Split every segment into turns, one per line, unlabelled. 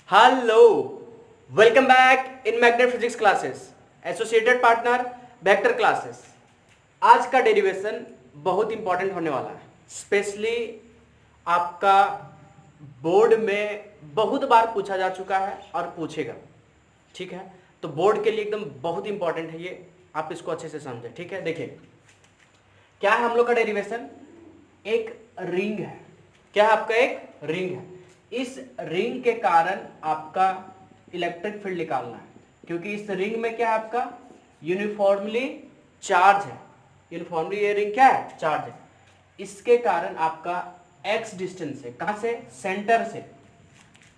Hello, welcome back in magnet physics classes, associated partner vector classes. आज का derivation बहुत important होने वाला है, स्पेशली आपका बोर्ड में बहुत बार पूछा जा चुका है और पूछेगा। ठीक है, तो बोर्ड के लिए एकदम बहुत इंपॉर्टेंट है ये, आप इसको अच्छे से समझें। ठीक है, देखिए क्या है हम लोग का डेरिवेशन। एक रिंग है, क्या है आपका, एक रिंग है। इस रिंग के कारण आपका इलेक्ट्रिक फील्ड निकालना है, क्योंकि इस रिंग में क्या है आपका यूनिफॉर्मली चार्ज है। यूनिफॉर्मली ये रिंग क्या है, चार्ज है। इसके कारण आपका एक्स डिस्टेंस से, कहां से, सेंटर से,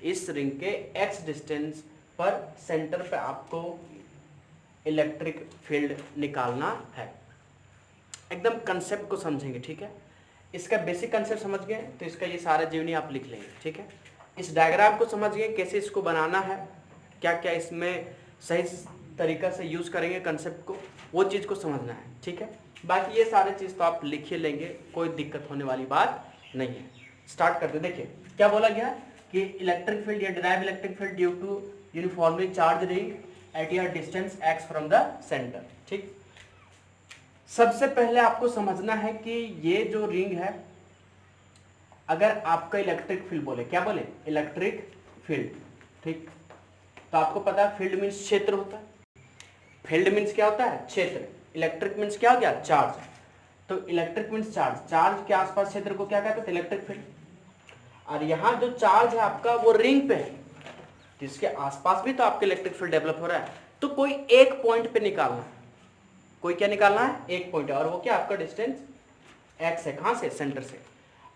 इस रिंग के एक्स डिस्टेंस पर सेंटर पे आपको इलेक्ट्रिक फील्ड निकालना है। एकदम कंसेप्ट को समझेंगे। ठीक है, इसका बेसिक कंसेप्ट समझ गए तो इसका ये सारा जीवनी आप लिख लेंगे। ठीक है, इस डायग्राम को समझ गए, कैसे इसको बनाना है, क्या क्या इसमें सही तरीका से यूज करेंगे कंसेप्ट को, वो चीज़ को समझना है। ठीक है, बाकी ये सारे चीज़ तो आप लिख ही लेंगे, कोई दिक्कत होने वाली बात नहीं है। स्टार्ट करते, देखिए क्या बोला गया कि इलेक्ट्रिक फील्ड या derive electric field due to uniformly charge ring at your distance x from the centre. ठीक, सबसे पहले आपको समझना है कि ये जो रिंग है, अगर आपका इलेक्ट्रिक फील्ड बोले, क्या बोले, इलेक्ट्रिक फील्ड। ठीक, तो आपको पता है फील्ड मीन्स क्षेत्र होता है, फील्ड मीन्स क्या होता है, क्षेत्र। इलेक्ट्रिक मीन्स क्या हो गया, चार्ज। तो इलेक्ट्रिक मीन्स चार्ज, चार्ज के आसपास क्षेत्र को क्या कहते हैं, इलेक्ट्रिक फील्ड। और यहाँ जो चार्ज है आपका वो रिंग पे है, जिसके आसपास भी तो आपका इलेक्ट्रिक फील्ड डेवलप हो रहा है। तो कोई एक पॉइंट पे निकालना है, कोई क्या निकालना है, एक पॉइंट है, और वो क्या आपका डिस्टेंस एक्स है, कहां से, सेंटर से।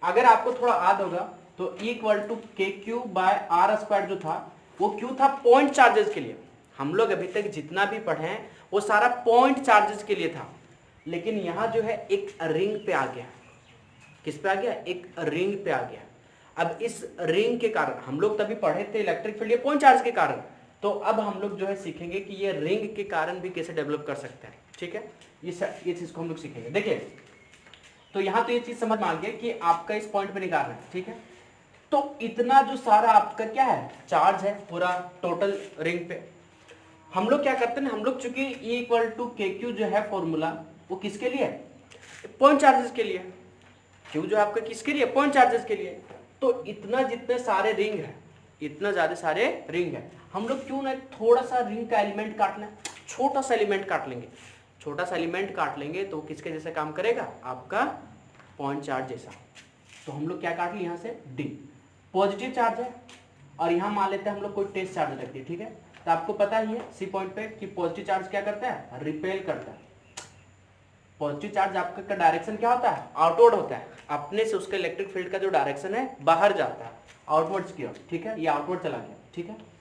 अगर आपको थोड़ा याद होगा तो इक्वल टू के क्यू बाय आर स्क्वायर जो था, वो क्यों था, पॉइंट चार्जेस के लिए। हम लोग अभी तक जितना भी पढ़े हैं वो सारा पॉइंट चार्जेस के लिए था, लेकिन यहां जो है एक रिंग पे आ गया। किस पे आ गया, एक रिंग पे आ गया। अब इस रिंग के कारण हम लोग तभी पढ़े थे इलेक्ट्रिक फील्ड ये पॉइंट चार्ज के कारण, तो अब हम लोग जो है सीखेंगे कि ये रिंग के कारण भी कैसे डेवलप कर सकते हैं। ठीक है, ये चीज को हम लोग सीखेंगे। देखिए, तो यहां तो ये चीज समझ में आ गया कि आपका इस पॉइंट पे निकालना है। ठीक है, तो इतना जो सारा आपका क्या है, चार्ज है पूरा टोटल रिंग पे। हम लोग क्या करते हैं, हम लोग चूंकि E इक्वल टू के क्यू जो है फॉर्मूला, वो किसके लिए, पॉइंट चार्जेस के लिए। क्यू जो आपका किसके लिए, पॉइंट चार्जेस के लिए। तो इतना जितने सारे रिंग है, इतना ज्यादा सारे रिंग है, हम लोग क्यों ना थोड़ा सा रिंग का एलिमेंट काट लें, छोटा सा एलिमेंट काट लेंगे। छोटा सा एलिमेंट काट लेंगे तो किसके जैसे काम करेगा, आपका पॉइंट चार्ज जैसा। तो हम लोग क्या काट लिए, यहाँ से डी, पॉजिटिव चार्ज है, और यहाँ मान लेते हैं हम लोग कोई टेस्ट चार्ज रख दिए। ठीक है, तो आपको पता ही है सी पॉइंट पे कि पॉजिटिव चार्ज क्या करता है, रिपेल करता है। पॉजिटिव चार्ज आपका डायरेक्शन क्या होता है, आउटवर्ड होता है, अपने से उसके इलेक्ट्रिक फील्ड का जो डायरेक्शन है बाहर जाता है, आउटवर्ड्स की ओर। ठीक है, ये आउटवर्ड चला गया। ठीक है,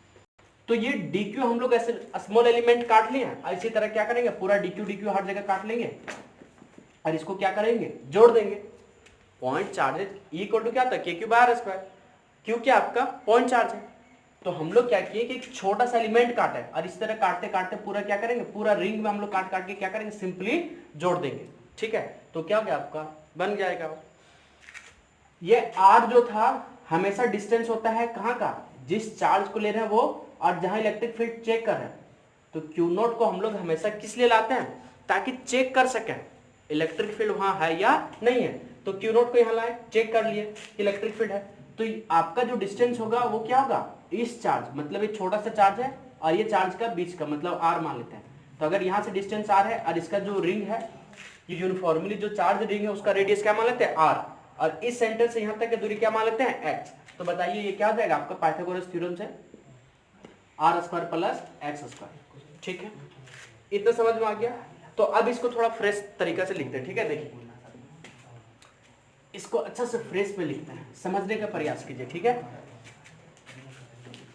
तो ये dq हम लोग ऐसे स्मॉल एलिमेंट काट लिए हैं, इसी तरह क्या करेंगे, पूरा dq हर जगह काट लेंगे और इसको क्या करेंगे, जोड़ देंगे। पॉइंट चार्ज इक्वल टू क्या था, के क्यू बाय आर स्क्वायर। क्यों, क्या आपका पॉइंट चार्ज है। तो हम लोग क्या किए कि एक छोटा सा एलिमेंट काटा है, और इस तरह काटते काटते पूरा क्या करेंगे, पूरा रिंग में हम लोग काट काट के क्या करेंगे, सिंपली जोड़ देंगे। ठीक है, तो क्या हो गया, आपका बन जाएगा। ये आर जो था हमेशा डिस्टेंस होता है कहां का, जिस चार्ज को ले रहे हैं वो, और जहां इलेक्ट्रिक फील्ड चेक कर रहे हैं। तो क्यू नोट को हम लोग हमेशा किस लिए लाते हैं, ताकि चेक कर सकें इलेक्ट्रिक फील्ड वहां है या नहीं है। तो क्यू नोट को यहां लाए, चेक कर लिए इलेक्ट्रिक फील्ड है। तो आपका जो डिस्टेंस होगा वो क्या होगा, इस चार्ज, मतलब ये छोटा सा चार्ज है और ये चार्ज का बीच का, मतलब आर मान लेते हैं। तो अगर यहां से डिस्टेंस आर है और इसका जो रिंग है, ये यूनिफॉर्मली जो चार्ज रिंग है उसका रेडियस क्या मान लेते हैं, आर, और इस सेंटर से यहां तक की दूरी क्या मान लेते हैं, एक्स। तो बताइए ये क्या हो जाएगा आपका पाइथागोरस थ्योरम से, r square plus x square. ठीक है, इतना समझ में आ गया। तो अब इसको थोड़ा फ्रेश तरीका से लिखते हैं। ठीक है, देखिए इसको अच्छा से फ्रेश में लिखते हैं, समझने का प्रयास कीजिए। ठीक है,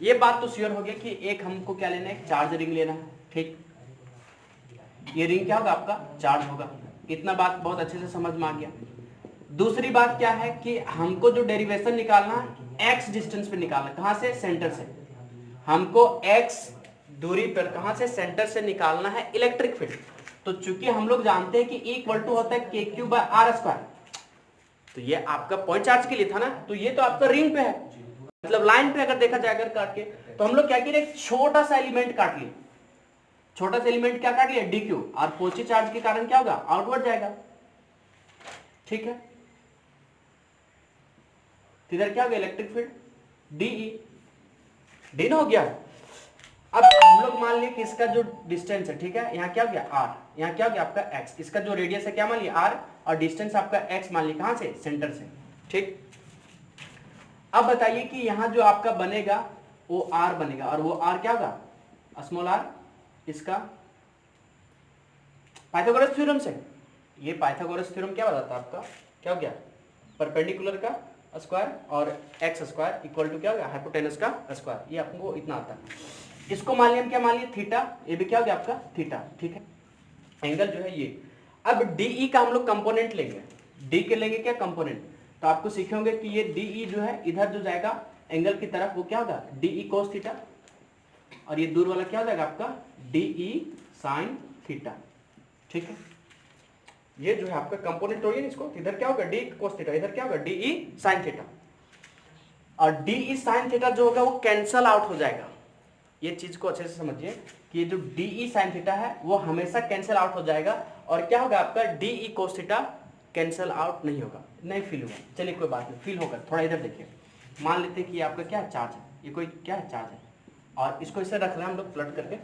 ये बात तो श्योर हो गया कि एक हमको क्या लेना है, एक चार्ज रिंग लेना है। ठीक, ये रिंग क्या होगा, आपका चार्ज होगा। इतना बात बहुत अच्छे से समझ में आ गया। दूसरी बात क्या है कि हमको जो डेरिवेशन निकालना है, एक्स डिस्टेंस पे निकालना, कहां से, सेंटर से। हमको एक्स दूरी पर कहां से, सेंटर से निकालना है इलेक्ट्रिक फील्ड। तो चूंकि हम लोग जानते हैं कि E इक्वल टू होता है के क्यू बाय आर स्क्वायर, तो ये आपका पॉइंट चार्ज के लिए था ना, तो ये तो आपका रिंग पे है, मतलब लाइन पे अगर देखा जाए अगर काट के, तो हम लोग क्या किए, एक छोटा सा एलिमेंट काट लिए, छोटा सा एलिमेंट क्या काट लिया, डी क्यू, और पॉजिटिव चार्ज के कारण क्या होगा, आउटवर्ड जाएगा, ठीक है। तो इधर क्या हो गया, इलेक्ट्रिक फील्ड डीई, डी ना हो गया। अब हम लोग मान लिए कि इसका जो डिस्टेंस है, ठीक है, यहाँ क्या हो गया आर, यहाँ क्या हो गया आपका एक्स, इसका जो रेडियस है क्या मान लिया आर, और डिस्टेंस आपका एक्स मान लिया, कहां से, सेंटर से, ठीक। अब बताइए कि यहाँ जो आपका बनेगा वो आर बनेगा, और वो आर क्या होगा, स्मॉल आर, इसका पाइथागोरस थ्योरम से, ये पाइथागोरस थ्योरम क्या बताता है आपका, क्या हो गया, परपेंडिकुलर का स्क्वायर और एक्स स्क्वायर इक्वल टू क्या हो गया, हाइपोटेनस का स्क्वायर, ये आपको इतना आता है। इसको मान लिया हम, क्या मान लिया, थीटा, ये भी क्या हो गया आपका थीटा, ठीक है, एंगल जो है ये। अब डीई का हम लोग कंपोनेंट लेंगे, डी के लेंगे क्या कंपोनेंट, तो आपको सीखे होंगे कि ये डीई जो है इधर जो जाएगा एंगल की तरफ, वो क्या होगा, डीई कोस थीटा, और ये दूर वाला क्या हो जाएगा आपका डीई साइन थीटा, ठीक है। ये जो है आपका कंपोनेंट हो गया, इसको इधर क्या होगा डी कोस थीटा, इधर क्या होगा डीई साइन थीटा, और डीई साइन थीटा जो होगा वो कैंसल आउट हो जाएगा। ये चीज को अच्छे से समझिए कि ये जो डीई साइन थीटा है वो हमेशा कैंसिल आउट हो जाएगा, और क्या होगा आपका DE cos theta cancel out नहीं होगा, नहीं फील होगा। चलिए कोई बात नहीं, फील होगा, थोड़ा इधर देखिए, मान लेते हैं कि आपका क्या है चार्ज है, ये कोई क्या है चार्ज है, और इसको इसे रख रहे हैं हम लोग पलट करके,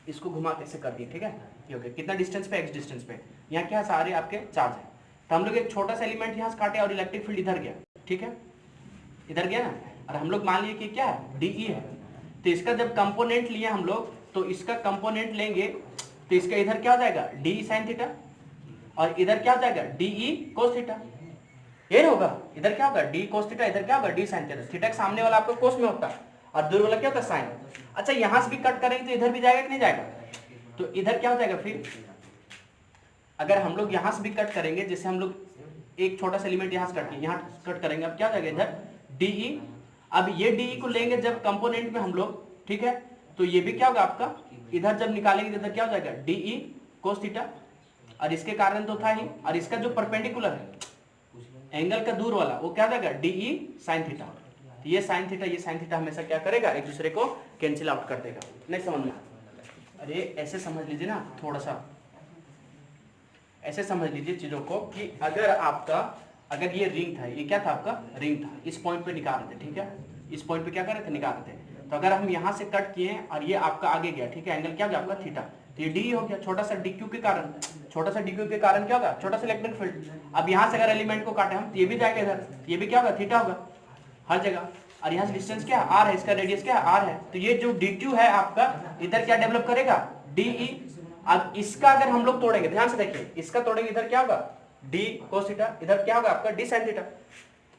इसको घुमा के ऐसे कर दिए, ठीक है, ये हो गया कितना डिस्टेंस पे, एक्स डिस्टेंस पे, यहाँ क्या सारे आपके चार्ज है। तो हम लोग एक छोटा सा एलिमेंट यहाँ से काटे और इलेक्ट्रिक फील्ड इधर गया, ठीक है, इधर गया ना, और हम लोग मान लिए कि क्या है डीई है, तो इसका जब कंपोनेंट लिए हम लोग, तो इसका कंपोनेंट लेंगे तो इसका इधर क्या हो जाएगा डी साइन थीटा, और इधर क्या हो जाएगा डीई कोस थीटा, ये होगा, इधर क्या होगा डी कोस थीटा, इधर क्या होगा डी साइन थीटा, थीटा के सामने वाला आपका कोस में होता है और दूर वाला क्या होता है साइन। अच्छा यहां से भी कट करेंगे तो इधर भी जाएगा कि नहीं जाएगा, तो इधर क्या हो जाएगा फिर, अगर हम लोग यहां से भी कट करेंगे, जैसे हम लोग एक छोटा सा एलिमेंट यहां से कट किए, यहां कट करेंगे, अब क्या हो जाएगा इधर डीई, अब ये डीई को लेंगे जब कंपोनेंट में हम लोग, ठीक है, तो ये भी क्या होगा आपका, इधर जब निकालेंगे इधर क्या हो जाएगा डीई कोस थीटा, और इसके कारण तो था ही, और इसका जो परपेंडिकुलर है एंगल का दूर वाला वो क्या हो जाएगा डीई साइन थीटा, तो ये साइन थीटा हमेशा क्या करेगा, एक दूसरे को कैंसिल आउट कर देगा। नहीं समझ में, अरे ऐसे समझ लीजिए ना, थोड़ा सा ऐसे समझ लीजिए चीजों को कि अगर आपका, अगर ये रिंग था, ये क्या था आपका रिंग था, इस पॉइंट पे निकाल रहे थे, ठीक है, इस पॉइंट पे क्या कर रहे थे, निकाल रहे थे, तो अगर हम यहाँ से कट किए और ये आपका आगे गया, ठीक है, एंगल क्या गया आपका थीटा, तो ये डी हो गया, छोटा सा डी क्यू के कारण, छोटा सा डी क्यू के कारण क्या होगा, छोटा सा इलेक्ट्रिक फील्ड। अब यहाँ से अगर एलिमेंट को काटे हम, तो ये भी जाएगा इधर, ये भी क्या होगा थीटा होगा हर जगह, और यहाँ से डिस्टेंस क्या आर है, इसका रेडियस क्या आर है, तो ये जो डी क्यू है आपका इधर क्या डेवलप करेगा डीई। अब इसका अगर हम लोग तोड़ेंगे, ध्यान से देखिए, इसका तोड़ेंगे, इधर क्या होगा डी कोस थीटा, इधर क्या होगा आपका डी साइन थीटा,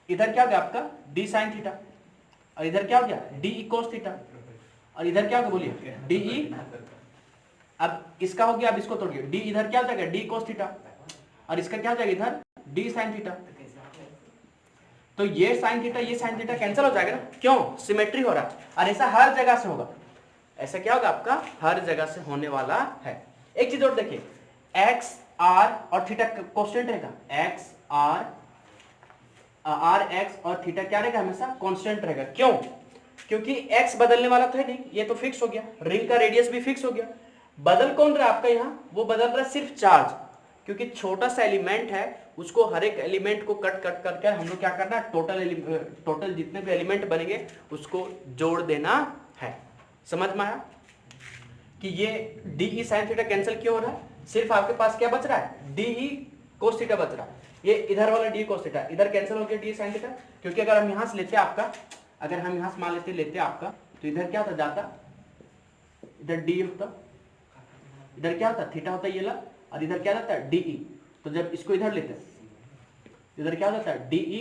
इधर क्या होगा आपका डी साइन थीटा, और इधर क्या हो गया डी कोस थीटा, और इधर क्या होगा बोलिए डीई। अब इसका हो गया, अब इसको तोड़िए, डी इधर क्या हो जाएगा डी कोस थीटा, और इसका क्या हो जाएगा इधर डी साइन थीटा, तो ये साइन थीटा ये साइन थीटा कैंसिल हो जाएगा ना, क्यों, सिमेट्री हो रहा है, और ऐसा हर जगह से होगा, ऐसा क्या होगा आपका हर जगह से होने वाला है। एक चीज और देखिए, एक्स आर और थीटा कांस्टेंट रहेगा, एक्स आर एक्स और थीटा क्या रहेगा हमेशा कांस्टेंट रहेगा, क्यों, क्योंकि एक्स बदलने वाला तो है नहीं, ये तो फिक्स हो गया, रिंग का रेडियस भी फिक्स हो गया, बदल कौन रहा है आपका यहाँ, वो बदल रहा है सिर्फ चार्ज, क्योंकि छोटा सा एलिमेंट है, उसको हर एक एलिमेंट को कट करके हम लोग क्या करना है, टोटल जितने भी एलिमेंट बनेंगे उसको जोड़ देना है। समझ में आया कि ये डीई साइन थीटा कैंसिल क्यों हो रहा है, सिर्फ आपके पास क्या बच रहा है डीई कोस थीटा बच रहा है, ये इधर वाला डी कोस थीटा इधर कैंसिल हो गया डी साइन थीटा, क्योंकि अगर हम यहां से लेते आपका, अगर हम यहां से मान लेते आपका, तो इधर क्या होता जाता, इधर डी होता, इधर क्या होता थीटा होता ये ला, और इधर क्या जाता है डीई, तो जब इसको इधर लेते इधर क्या हो जाता है डीई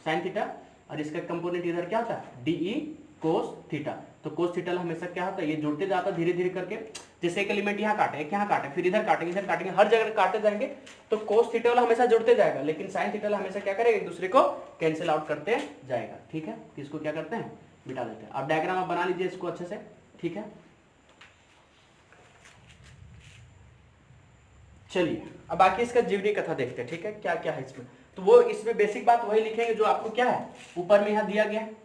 साइन थीटा, और इसका कंपोनेंट इधर क्या होता है डीई कोस थीटा, तो कोस थीटा हमेशा क्या होता है ये जुड़ते जाता धीरे धीरे करके, जैसे एक एलिमेंट यहाँ काटे, एक यहाँ काटे, फिर इधर काटेंगे, हर जगह काटते जाएंगे, तो कोस थीटा वाला हमेशा जुड़ते जाएगा, लेकिन साइन थीटा वाला हमेशा क्या करेगा एक दूसरे को कैंसिल आउट करते जाएगा। ठीक है, इसको क्या करते हैं मिटा देते हैं। अब डायग्राम आप बना लीजिए इसको अच्छे से। ठीक है, चलिए अब बाकी इसका जीवनी कथा देखते हैं। ठीक है, क्या क्या है इसमें, तो वो इसमें बेसिक बात वही लिखेंगे जो आपको क्या है ऊपर में यहाँ दिया गया है।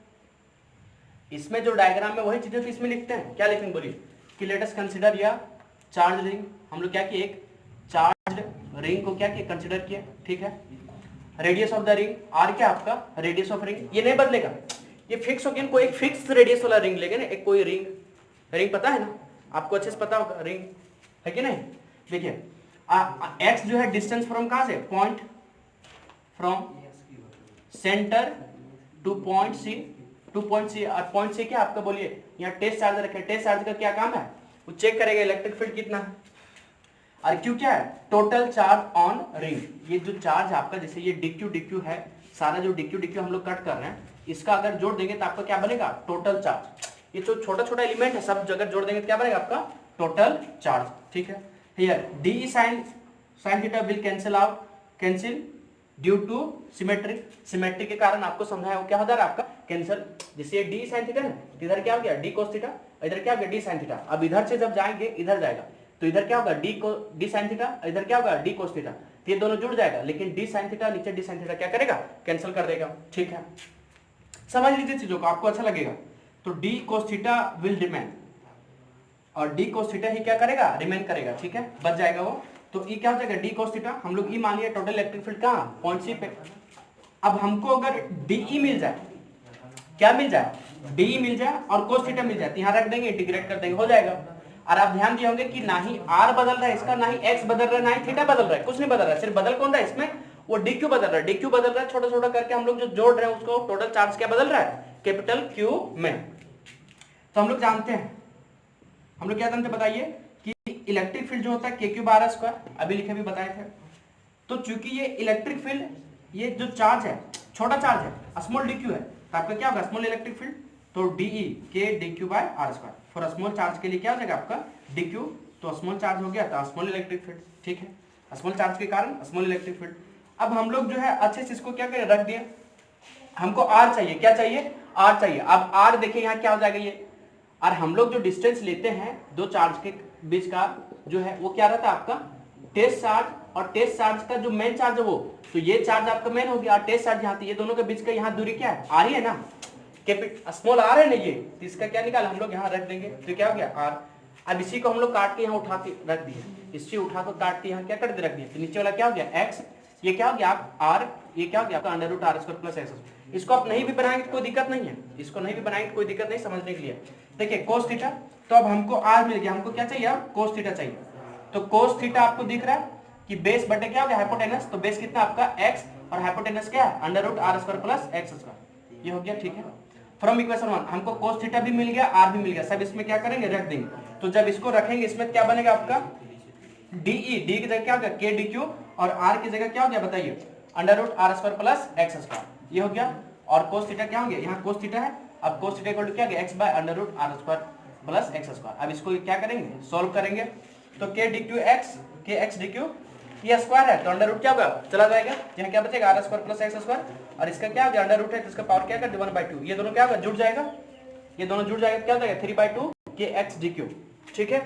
इसमें जो डायग्राम है वही चीजें तो इसमें लिखते हैं। क्या लिखेंगे बोलिए कि लेट अस कंसीडर या चार्ज रिंग। हम लोग क्या किए, एक चार्ज रिंग को क्या किया, कंसीडर किया, ठीक है। Radius of the ring r क्या आपका रेडियस ऑफ रिंग, ये नहीं बदलेगा, ये फिक्स हो गया। कोई एक फिक्स रेडियस वाला रिंग लेंगे ना, एक कोई रिंग, रिंग पता है ना आपको, अच्छे से पता होगा रिंग है कि नहीं। देखिए एक्स जो है डिस्टेंस फ्रॉम कहां से, point from centre to point C, to point C, और पॉइंट सी क्या आपका बोलिए, यहाँ टेस्ट चार्ज रखे। टेस्ट चार्ज का क्या काम है, वो चेक करेगा इलेक्ट्रिक फील्ड कितना है, और क्यू क्या है, टोटल चार्ज ऑन रिंग। ये जो चार्ज आपका, जैसे ये DQ है, सारा जो DQ हम लोग कट कर रहे हैं, इसका अगर जोड़ देंगे तो आपका क्या बनेगा, टोटल चार्ज। ये जो छोटा छोटा एलिमेंट है सब जगह जोड़ देंगे तो क्या बनेगा आपका टोटल चार्ज, ठीक है। Here d sine theta will cancel out, cancel due to symmetric, symmetric के कारण आपको समझाया वो क्या होता है आपका कैंसिल। जैसे ये डी साइन थीटा है, इधर क्या हो गया डी कोस थीटा, इधर क्या हो गया डी साइन थीटा। अब इधर से जब जाएंगे इधर जाएगा तो इधर क्या होगा डी साइन थीटा, इधर क्या होगा डी कोस थीटा, तो ये दोनों जुड़ जाएगा, लेकिन डी साइन थीटा नीचे डी साइन थीटा क्या करेगा, कैंसिल कर देगा, ठीक है। समझ लीजिए चीजों को, आपको अच्छा लगेगा। तो d cos theta will remain, और डी कोस थीटा ही क्या करेगा, रिमेन करेगा, ठीक है, बच जाएगा वो। तो ई क्या हो जाएगा डी कोस थीटा, हम लोग ई मान लिया टोटल इलेक्ट्रिक फील्ड कहां, पॉइंट सी पे। अब हमको अगर डीई मिल जाए, क्या मिल जाए, डीई मिल जाए और कोस थीटा मिल जाए, तो यहां रख देंगे, इंटीग्रेट कर देंगे, हो जाएगा। और आप ध्यान दिए होंगे कि ना ही आर बदल रहा है इसका, ना ही एक्स बदल रहा है, ना ही थीटा बदल रहा है, कुछ नहीं बदल रहा है, सिर्फ बदल कौन रहा है इसमें, वो डीक्यू बदल रहा है। डीक्यू बदल रहा है, छोटा छोटा करके हम लोग जो जोड़ रहे हैं उसको, टोटल चार्ज क्या बदल रहा है, कैपिटल क्यू में। तो हम लोग जानते हैं, हम लोग क्या जानते हैं बताइए, कि इलेक्ट्रिक फील्ड जो होता है KQ/r², अभी लिखे भी बताए थे। तो चूंकि ये इलेक्ट्रिक फील्ड, ये जो चार्ज है छोटा चार्ज है, स्मॉल dq है, तो आपका क्या होगा स्मॉल इलेक्ट्रिक फील्ड, तो DE K dq/r²। For small charge के लिए क्या हो जाएगा आपका dq, तो स्मॉल चार्ज हो गया तो स्मॉल इलेक्ट्रिक फील्ड, ठीक है, स्मॉल चार्ज के कारण स्मॉल इलेक्ट्रिक फील्ड। अब हम लोग जो है अच्छे से इसको क्या करें, रख दिए। हमको r चाहिए, क्या चाहिए, r चाहिए। अब r देखिए यहाँ क्या हो जाएगा ये, और हम लोग जो डिस्टेंस लेते हैं दो चार्ज के बीच का जो है वो क्या रहता है आपका टेस्ट चार्ज, और टेस्ट चार्ज का जो मेन चार्ज है वो, तो ये चार्ज आपका मेन हो गया, और टेस्ट चार्ज यहाँ, ये दोनों के बीच का यहाँ दूरी क्या है, आर ही है ना, स्मॉल आर है ना ये, तो इसका क्या निकाला हम लोग यहाँ रख देंगे, तो क्या हो गया आर। अब इसी को हम लोग काट के यहाँ उठा के रख दिए, इससे उठा कर काट के यहाँ क्या कर दे रख दिए, तो नीचे वाला क्या हो गया एक्स, ये क्या हो गया आप आर, ये क्या हो गया आपका √r² + x। इसको आप नहीं भी बनाएंगे तो कोई दिक्कत नहीं है, इसको नहीं भी बनाएंगे तो कोई दिक्कत नहीं, समझने के लिए। देखिए कोस थीटा, तो अब हमको आर मिल गया, हमको क्या चाहिए अब कोस थीटा चाहिए। तो कोस थीटा आपको दिख रहा है कि बेस बटे क्या हो गया हाइपोटेनस, तो बेस कितना आपका x और हाइपोटेनस क्या है √r² + x², ये हो गया, ठीक है। फ्रॉम इक्वेशन 1 हमको कोस थीटा भी मिल गया, आर भी मिल गया, सब इसमें क्या करेंगे रख देंगे। तो जब इसको रखेंगे इसमें क्या बनेगा आपका DE, डी की जगह क्या हो गया K dq, और r की जगह क्या हो गया बताइए √r² + x², ये हो गया। और कोस थीटा क्या हो गया, यहाँ कोस थीटा है, अब कोस थीटा इक्वल टू क्या गया x/√r² + x²। अब इसको क्या करेंगे, सोल्व करेंगे, तो K dq x, K x dq, ये स्क्वायर है तो अंडर रूट क्या होगा चला जाएगा, यहाँ क्या बचेगा r² + x², और इसका क्या हो गया अंडर रूट है तो इसका पावर क्या कर 1/2, ये दोनों क्या होगा जुड़ जाएगा, ये दोनों जुड़ जाएगा, क्या हो जाएगा 3/2 kx dq, ठीक है।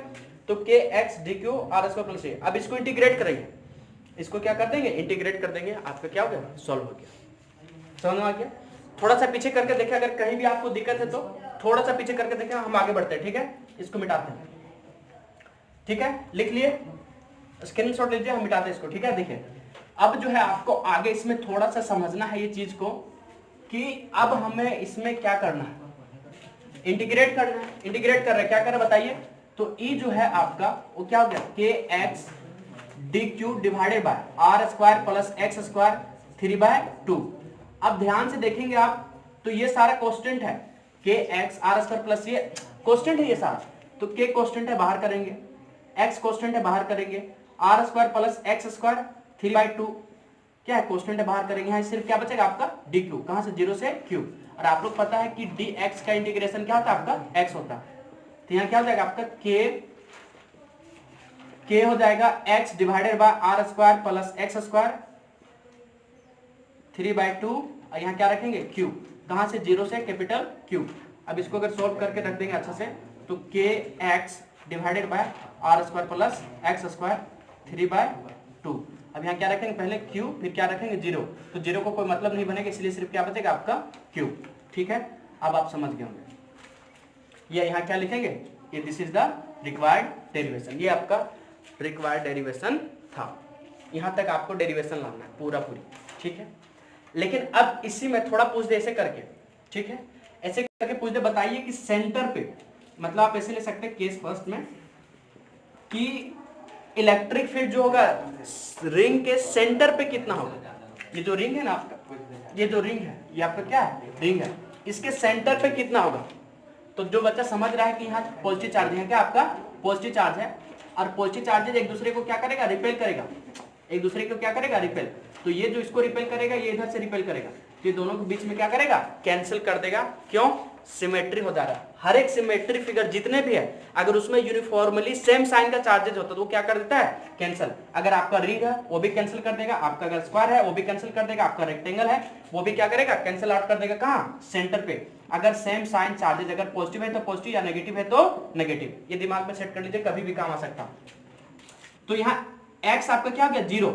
तो kx dq r² + a। अब इसको इंटीग्रेट करेंगे, इसको क्या कर देंगे इंटीग्रेट कर देंगे, आपका क्या हो गया सॉल्व हो गया, समझ में आ गया। थोड़ा सा पीछे करके देखें, अगर कहीं भी आपको दिक्कत है तो थोड़ा सा पीछे करके देखें, हम आगे बढ़ते हैं, ठीक है। इसको मिटाते हैं, ठीक है, लिख लिए, स्क्रीनशॉट लीजिए, हम मिटाते हैं इसको, ठीक है। देखिए अब जो है आपको आगे इसमें थोड़ा सा समझना है ये चीज को, कि अब हमें इसमें क्या करना है, इंटीग्रेट करना है। इंटीग्रेट कर रहे हैं, क्या कर रहे हैं बताइए, तो ई जो है आपका वो क्या हो गया kx dq / r² + x² 3/2। अब ध्यान से देखेंगे आप तो ये सारा कांस्टेंट है, kx r² + ये कांस्टेंट है, ये सारा तो k कांस्टेंट है बाहर करेंगे, x कांस्टेंट है बाहर करेंगे, r² + x² 3/2 क्या है कांस्टेंट है बाहर करेंगे, यहाँ सिर्फ क्या बचेगा आपका dq, कहां से 0 से q। और आप लोग पता है कि dx का इंटीग्रेशन क्या होता है आपका x होता है, तो यहाँ क्या हो जाएगा आपका k हो जाएगा x / r² + x² 3/2, और यहाँ क्या रखेंगे q, कहां से 0 से कैपिटल Q। अब इसको अगर सॉल्व करके रख देंगे अच्छा से, तो kx / r² + x² 3/2। अब यहाँ क्या रखेंगे पहले q, फिर क्या रखेंगे 0, तो 0 को कोई मतलब नहीं बनेगा, इसलिए सिर्फ क्या बचेगा आपका q, ठीक है। अब आप समझ गए होंगे। ये यहाँ क्या लिखेंगे, ये this is the required derivation. ये आपका रिक्वायर्ड डेरिवेशन था। यहाँ तक आपको डेरिवेशन लाना है पूरा पूरी, ठीक है। लेकिन अब इसी में थोड़ा पूछ दे ऐसे करके, ठीक है, ऐसे करके पूछ दे, बताइए कि सेंटर पे, मतलब आप ऐसे ले सकते हैं केस फर्स्ट में कि इलेक्ट्रिक फील्ड जो होगा रिंग के सेंटर पे कितना होगा। ये जो रिंग है ना आपका, ये जो रिंग है ये आपका क्या है, रिंग है, इसके सेंटर पे कितना होगा। तो जो बच्चा समझ रहा है कि यहाँ पॉजिटिव चार्ज है, क्या आपका पॉजिटिव चार्ज है, और पॉजिटिव चार्जेज एक दूसरे को क्या करेगा, रिपेल करेगा, एक दूसरे को क्या करेगा, रिपेल। तो ये जो इसको रिपेल करेगा ये इधर से रिपेल करेगा, तो ये दोनों के बीच में क्या करेगा, कैंसिल कर देगा। क्यों, सिमेट्री हो जा रहा है। हर एक सिमेट्री फिगर जितने भी है अगर उसमें यूनिफॉर्मली सेम साइन का चार्जेज होता है तो वो क्या कर देता है, कैंसिल। अगर आपका रिंग है वो भी कैंसिल कर देगा, आपका अगर स्क्वायर है वो भी कैंसिल कर देगा, आपका रेक्टेंगल है वो भी क्या करेगा, कैंसिल आउट कर देगा। कहाँ, सेंटर पे। अगर सेम साइन चार्जेज अगर पॉजिटिव है तो पॉजिटिव या नेगेटिव है तो नेगेटिव। ये दिमाग में सेट कर लीजिए, कभी भी काम आ सकता। तो यहाँ x आपका क्या हो गया, जीरो।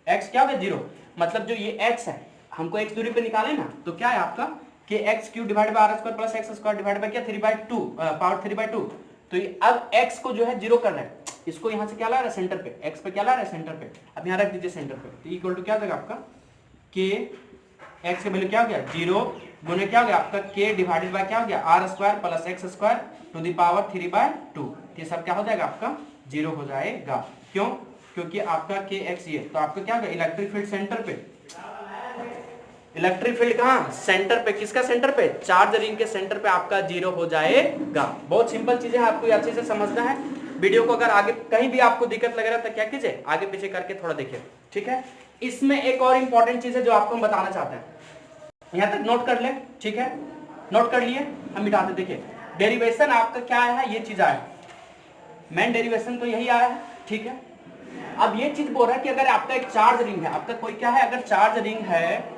x क्या हो गया, जीरो। मतलब जो ये x है हमको x दूरी पे निकाले ना, तो क्या है आपका कि x cube divide by r square plus x square divide by क्या 3/2 पावर 3/2। तो ये अब x को जो है जीरो कर रहा है, इसको यहाँ से क्या ला रहा है, सेंटर पे, x पे क्या ला रहा है, सेंटर पे। अब यहाँ रख दीजिए सेंटर पे, तो इक्वल टू क्या हो जाएगा आपका k, x का वैल्यू क्या हो गया, जीरो, गुने क्या हो गया आपका k डिवाइडेड बाय क्या हो गया, r square plus x square to the power 3/2। ये सब क्या हो जाएगा आपका, जीरो हो जाएगा। क्यों, क्योंकि आपका के एक्स ये, तो आपका क्या होगा, इलेक्ट्रिक फील्ड सेंटर पे, इलेक्ट्रिक फील्ड कहाँ, सेंटर पे। किसका सेंटर पे, चार्ज रिंग के सेंटर पे आपका जीरो हो जाएगा। बहुत सिंपल चीजें आपको अच्छे से समझना है। वीडियो को अगर आगे कहीं भी आपको दिक्कत लग रहा है तो क्या कीजिए, आगे पीछे करके थोड़ा देखिए, ठीक है। इसमें एक और इंपॉर्टेंट चीज है जो आपको हम बताना चाहते हैं, यहां तक नोट कर ले, ठीक है, नोट कर लिए, हम मिटाते। देखिए डेरिवेशन आपका क्या आया है, ये चीज आया है, मेन डेरिवेशन तो यही आया है, ठीक है। अब ये चीज बोल रहा है कि अगर आपका एक चार्ज रिंग है, आपका कोई क्या है, अगर चार्ज रिंग है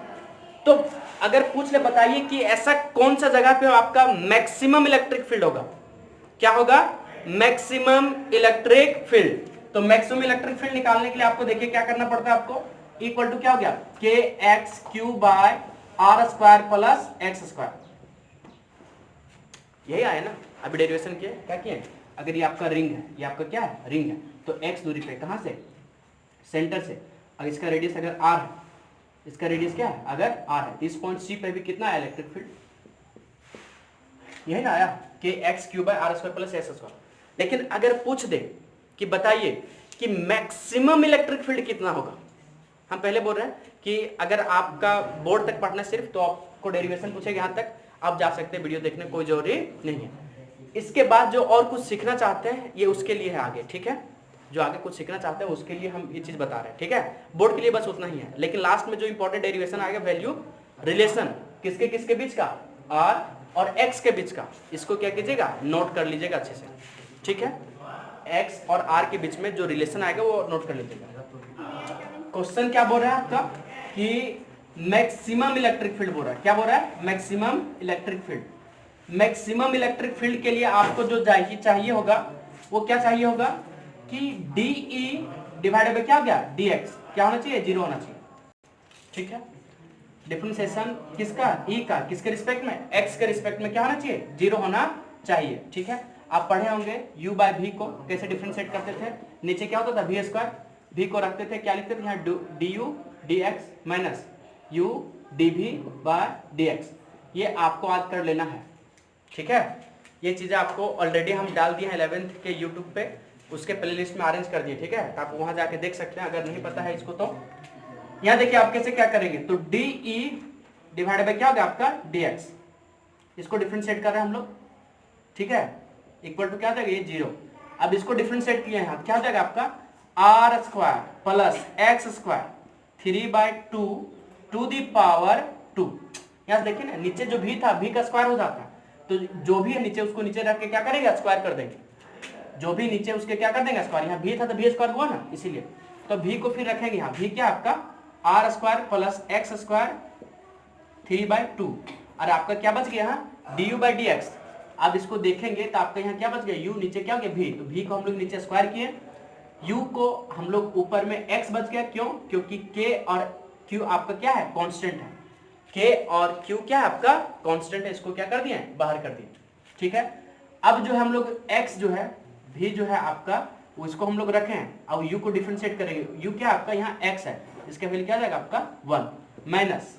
तो अगर पूछ ले, बताइए कि ऐसा कौन सा जगह पे आपका मैक्सिमम इलेक्ट्रिक फील्ड होगा, क्या होगा, मैक्सिमम इलेक्ट्रिक फील्ड। तो मैक्सिमम इलेक्ट्रिक फील्ड निकालने के लिए आपको देखिए क्या करना पड़ता है, आपको इक्वल टू क्या हो गया, k x q by r square plus x square. यही आया ना, अभी डेरिवेशन किए, क्या किए, अगर ये आपका रिंग है, ये आपका क्या है, रिंग है, तो x दूरी पे, कहां से, सेंटर से, और इसका रेडियस अगर r है, इसका रेडियस क्या है, अगर r है, इस पॉइंट C पे भी कितना है इलेक्ट्रिक फील्ड, यही ना आया कि x cube by r square plus x square. लेकिन अगर पूछ दे कि बताइए कि मैक्सिमम इलेक्ट्रिक फील्ड कितना होगा, हम पहले बोल रहे हैं कि अगर आपका बोर्ड तक पढ़ना सिर्फ, तो आपको डेरिवेशन पूछेगा, यहाँ तक आप जा सकते हैं, वीडियो देखने कोई जरूरी नहीं है। इसके बाद जो और कुछ सीखना चाहते हैं ये उसके लिए है आगे, ठीक है, जो आगे कुछ सीखना चाहते हैं उसके लिए हम ये चीज बता रहे हैं, ठीक है। बोर्ड के लिए बस उतना ही है, लेकिन लास्ट में जो इंपॉर्टेंट डेरिवेशन आएगा, वैल्यू रिलेशन किसके किसके बीच का, आर और एक्स के बीच का, इसको क्या कीजिएगा, नोट कर लीजिएगा अच्छे से, ठीक है। एक्स और आर के बीच में जो रिलेशन आएगा वो नोट कर लीजिएगा। क्वेश्चन क्या बोल रहा है आपका कि मैक्सिमम इलेक्ट्रिक फील्ड बोल रहा है, क्या बोल रहा है, maximum electric field. Maximum electric field के लिए आपको जो चाहिए होगा वो क्या चाहिए होगा कि DE डिवाइडेड बाय क्या हो गया, DX क्या होना चाहिए, जीरो होना चाहिए, ठीक है। डिफरेंशिएशन किसका, E का, किसके रिस्पेक्ट में, X के रिस्पेक्ट में क्या होना चाहिए, जीरो होना चाहिए, ठीक है। आप पढ़े होंगे U बाय V को कैसे डिफरेंशिएट करते थे, नीचे क्या होता था, V स्क्वायर, V को रखते थे, क्या लिखते थे यहाँ, DU DX minus U DV by DX। ये आपको आज कर लेना है, ठीक है। ये चीजें आपको ऑलरेडी हम डाल दिए हैं 11th के यूट्यूब पे, उसके प्लेलिस्ट में अरेंज कर दिए, ठीक है, तो आप वहां जाके देख सकते हैं अगर नहीं पता है इसको। तो यहाँ देखिए आप कैसे क्या करेंगे, तो DE डिवाइड बाय क्या होगा आपका DX, इसको डिफरेंशिएट कर रहे हैं हम लोग, ठीक है, इक्वल टू क्या हो जाएगा, ये जीरो। अब इसको डिफरेंशिएट किए हैं, क्या हो जाएगा आपका r square plus x square 3/2 to the power 2। यहाँ देखिए ना, नीचे जो भी था V का स्क्वायर हो जाता, तो जो भी है नीचे उसको नीचे रख के क्या करेंगे, स्क्वायर कर देंगे, जो भी नीचे उसके क्या कर देंगे, स्क्वायर। यहाँ V था तो V स्क्वायर हुआ ना, इसीलिए तो V को फिर रखेंगे यहाँ, V क्या आपका r square plus x square 3/2, और आपका क्या बच गया यहाँ DU बाई DX। अब इसको देखेंगे तो आपका यहाँ क्या बच गया, U नीचे क्या हो गया V, तो V को हम लोग नीचे स्क्वायर किए, U को हम लोग ऊपर में X बच गया, क्यों, क्योंकि K और Q आपका क्या है, कांस्टेंट है, K और Q क्या है आपका कांस्टेंट है, इसको क्या कर दिए, बाहर कर दिए, ठीक है। अब जो है हम लोग x जो है भी जो है आपका उसको हम लोग रखे हैं, अब u को डिफरेंशिएट करेंगे। u क्या आपका यहाँ x है, इसका वैल्यू क्या आ जाएगा आपका 1 माइनस।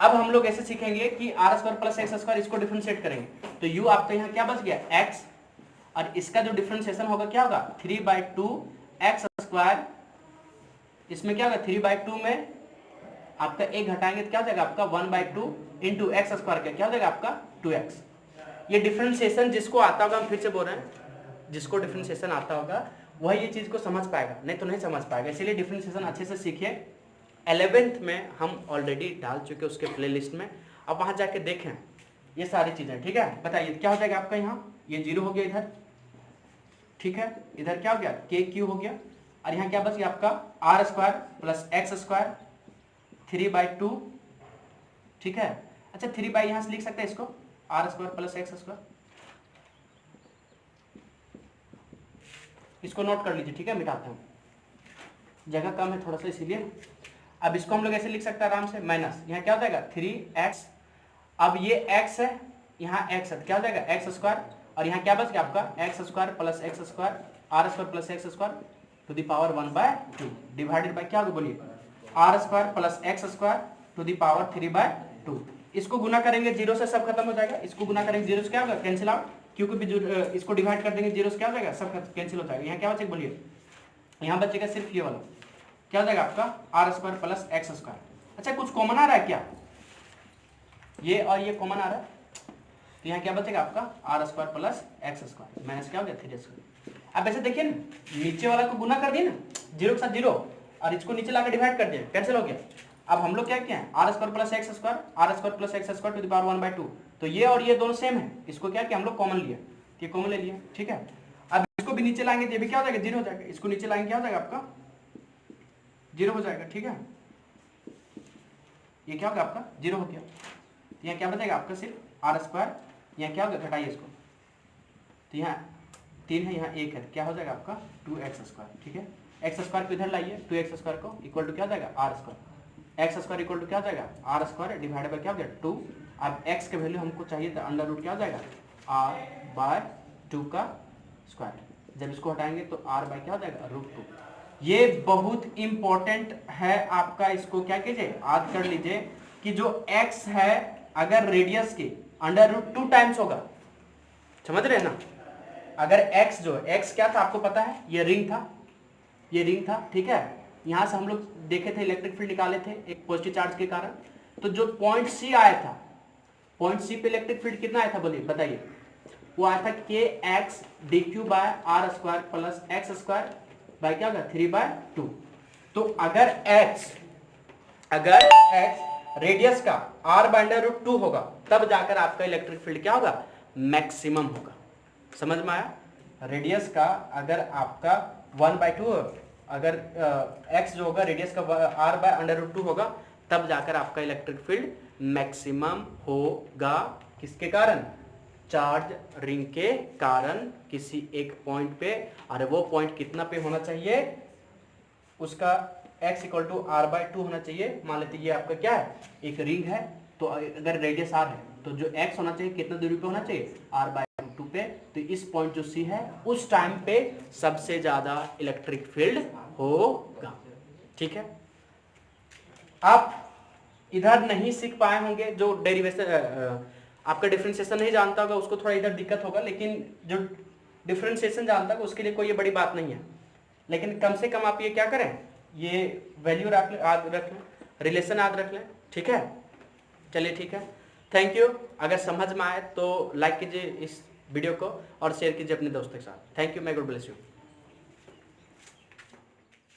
अब हम लोग ऐसे सीखेंगे कि r square plus x square इसको डिफरेंशिएट करेंगे, तो u आपका यहाँ क्या बच गया x, और इसका जो डिफरेंशिएशन होगा क्या होगा 3/2 एक्स स्क्वायर। इसमें क्या होगा 3/2 में आपका एक घटाएंगे तो क्या हो जाएगा आपका 1/2 इंटू एक्स स्क्वायर, क्या हो जाएगा आपका 2x। ये डिफरेंशिएशन जिसको आता होगा, हम फिर से बोल रहे हैं, जिसको डिफरेंशिएशन आता होगा वह ये चीज को समझ पाएगा, नहीं तो नहीं समझ पाएगा। इसीलिए डिफरेंशिएशन अच्छे से सीखिए। 11th में हम ऑलरेडी डाल चुके उसके प्लेलिस्ट में, अब वहां जाके देखें ये सारी चीजें, ठीक है। बताइए क्या हो जाएगा आपका, यहाँ ये 0 हो गया इधर, ठीक है, इधर क्या हो गया KQ हो गया, और यहाँ क्या बच गया आपका r square plus x square 3/2, ठीक है। अच्छा 3 यहां से लिख सकते हैं इसको r square plus x square, इसको नोट कर लीजिए, ठीक है। मिटाते हैं, जगह कम है थोड़ा सा इसीलिए। अब इसको हम लोग ऐसे लिख सकते हैं आराम से, माइनस यहाँ क्या हो जाएगा 3x, अब ये x है यहाँ x है, क्या हो जाएगा एक्स स्क्वायर, और यहाँ क्या बच गया आपका x square plus x square r square plus x square to the power 1/2 divided by क्या होगा बोलिए r square plus x square to the power 3/2। इसको गुना करेंगे 0 से सब खत्म हो जाएगा, इसको गुना करेंगे 0 से क्या होगा कैंसिल आउट, क्योंकि भी इसको डिवाइड कर देंगे 0 से क्या हो जाएगा सब कैंसिल हो जाएगा। यहाँ क्या बचेगा बोलिए, यहाँ बचेगा सिर्फ ये वाला, क्या हो जाएगा आपका r square plus x square. अच्छा कुछ कॉमन आ रहा है क्या, ये और ये कॉमन आ रहा है, तो यहाँ क्या बचेगा आपका r square plus x square minus क्या हो गया 3x। अब ऐसे देखिए ना, नीचे वाला को गुना कर दिए ना 0 के साथ 0, और इसको नीचे लाकर डिवाइड कर दिया, कैंसिल हो गया। अब हम लोग क्या किया है r square plus x square r square plus x square to the power 1/2, तो ये और ये दोनों सेम है, इसको क्या किया हम लोग कॉमन लिया, ये कॉमन ले लिया, ठीक है। अब इसको भी नीचे लाएंगे तो ये भी क्या हो जाएगा 0 हो जाएगा, इसको नीचे लाएंगे क्या हो जाएगा आपका 0 हो जाएगा, ठीक है। ये क्या होगा आपका 0 हो गया, यहाँ क्या बचेगा आपका सिर्फ आर स्क्वायर, यहाँ क्या होगा घटाइए इसको, तो यहाँ 3 है यहाँ 1 है, क्या हो जाएगा आपका 2x स्क्वायर, ठीक है। एक्स स्क्वायर को इधर लाइए, 2x स्क्वायर को इक्वल टू क्या हो जाएगा r square, x square equal to क्या हो जाएगा आर स्क्वायर डिवाइड बाय क्या हो गया 2। अब x के वैल्यू हमको चाहिए था अंडर रूट क्या हो जाएगा r/2 का स्क्वायर, जब इसको हटाएंगे तो r बाय क्या हो जाएगा √2। ये बहुत इंपॉर्टेंट है आपका, इसको क्या कीजिए याद कर लीजिए कि जो x है अगर रेडियस के √2 टाइम्स होगा, समझ रहे हैं ना। अगर x जो x क्या था आपको पता है, ये रिंग था, ये रिंग था, ठीक है। यहां से हम लोग देखे थे इलेक्ट्रिक फील्ड निकाले थे एक पॉजिटिव चार्ज के कारण, तो जो पॉइंट C आया था, पॉइंट C पे इलेक्ट्रिक फील्ड कितना आया था बोलिए बताइए, वो आया था kx dq by r square plus x square by क्या होगा 3/2। तो अगर x रेडियस का r/√2 होगा तब जाकर आपका इलेक्ट्रिक फील्ड क्या होगा मैक्सिमम होगा, समझ में आया। रेडियस का अगर आपका 1/2 अगर x जो होगा रेडियस का r/√2 होगा तब जाकर आपका इलेक्ट्रिक फील्ड मैक्सिमम होगा, किसके कारण चार्ज रिंग के कारण किसी एक पॉइंट पे, अरे वो पॉइंट कितना पे होना चाहिए उसका x इक्वल टू r/2 होना चाहिए। मान लेते ये आपका क्या है एक रिंग है, तो अगर रेडियस r है तो जो x होना चाहिए कितना दूरी पे होना चाहिए r/2 पे, तो इस पॉइंट जो C है उस टाइम पे सबसे ज्यादा इलेक्ट्रिक फील्ड होगा, ठीक है। आप इधर नहीं सीख पाए होंगे, जो डेरिवेशन आपका डिफरेंशिएशन नहीं जानता होगा उसको थोड़ा इधर दिक्कत होगा, लेकिन जो डिफरेंशिएशन जानता होगा उसके लिए कोई ये बड़ी बात नहीं है। लेकिन कम से कम आप ये क्या करें, ये वैल्यू याद रख लें, रिलेशन याद रख लें, ठीक है। चलिए ठीक है, थैंक यू। अगर समझ में आए तो लाइक कीजिए इस वीडियो को और शेयर कीजिए अपने दोस्तों के साथ। Thank you, may God bless you।